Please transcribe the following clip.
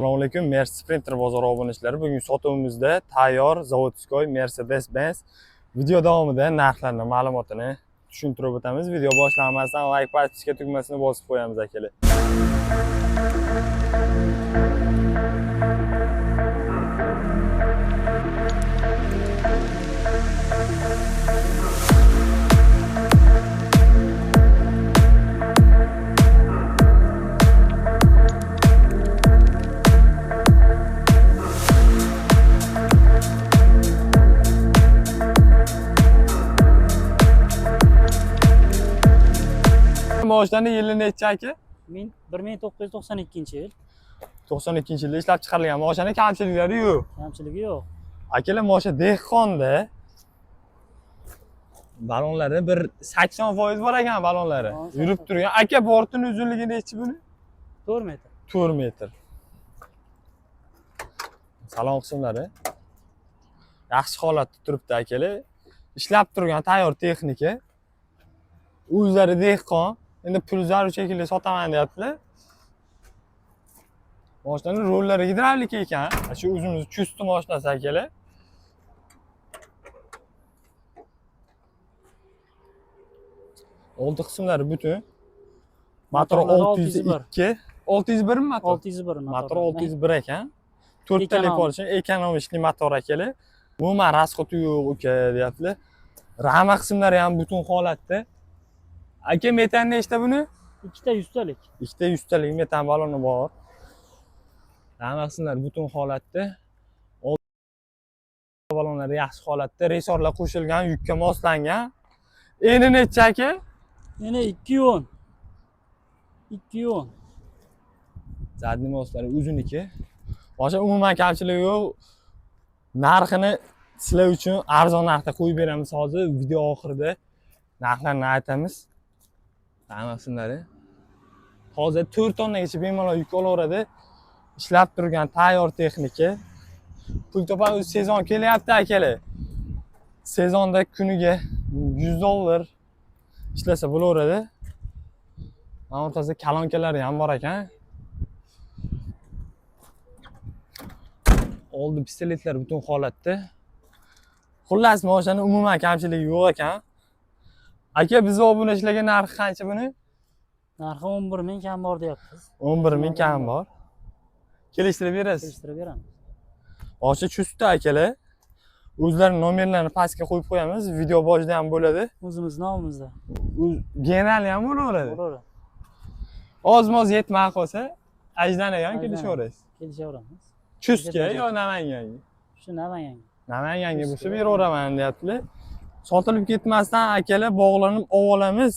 Assalomu alaykum, Mercedes Sprinter bozori obunachilari. Bugun sotuvimizda tayyor zavodskoy Mercedes-Benz video davomida narxlarni, ma'lumotini tushuntirib o'tamiz. Video boshlanmasdan like bosishga tugmasini bosib qo'yamiz akalar. Moshinaning yili necha aka? 1992-yil. 92-yilda ishlab chiqarilgan. Moshina kamchiliklari yo'q. Kamchiligi yo'q. Akalar, moshina dehqonda. Balonlari bir 80% bor ekan balonlari. Yurib turgan. Aka, bortning uzunligi necha buni? 4 metr. 4 metr. Salon qismlari yaxshi holatda turibdi akalar. Ishlab turgan tayyor texnika. O'zlari dehqon. Endi pul zarur shekilli sotaman deyaptilar. Moshinaning rollari gidravlika ekan. Shu o'zimiz chusti moshinasi akalar. Oldi qismlari butun. Motor 602. 601 mi motor? 601 Motor 601 ekan. 4 tali portion ekonomik motor akalar. Umuman rasxoti yo'q uka deyaptilar. Rama qismlari ham butun holatda. Aka, metan nechta buni? Ikkita 100 talik. Ikkita 100 talik metan baloni bor. Rama qismlari butun holatda. Balonlari yaxshi holatda, resorlar qo'shilgan, yukka moslangan. Endi necha aka? Yana 210. 210. Zadniy moslari uzuniki. Boshqa umuman kamchiligi yo'q. Narxini sizlar uchun arzon narxda qo'yib beramiz hozir video oxirida. Narxlarni aytamiz. Rama qismlari. Hozir 4 tonnagacha bemalol yuk olaveradi. Ishlab turgan tayyor texnika. Pul topamiz, sezon kelyapti akalar. Sezonda kuniga $100 ishlasa bo'laveradi. Mana o'rtasida kalonkalari ham bor ekan. Oldi pistoletlar butun holatda. Xullas, mashinaning umuman kamchiligi yo'q ekan. Aka, biz obunachilarga narxi qancha buni? Narxi 11 ming kam bor deyapmiz. 11 ming kam bor. Kelishtirib berasiz. Kelishtirib beramiz. Boshqa chustda akalar. O'zlarining nomerlarini pastga qo'yib qo'yamiz. Video boshida ham bo'ladi. O'zimiz nomimizda. General ham bo'laveradi. Bo'laveradi. Ozmoz yetmay qolsa, ajdanaga ham kelishaverasiz. Kelishaveramiz. Chustga yo Namanganga? Shu Namanganga. Namanganga bo'lsa beraveraman deyaptilar. Sotilib ketmasdan akalar bog'lanib olamiz.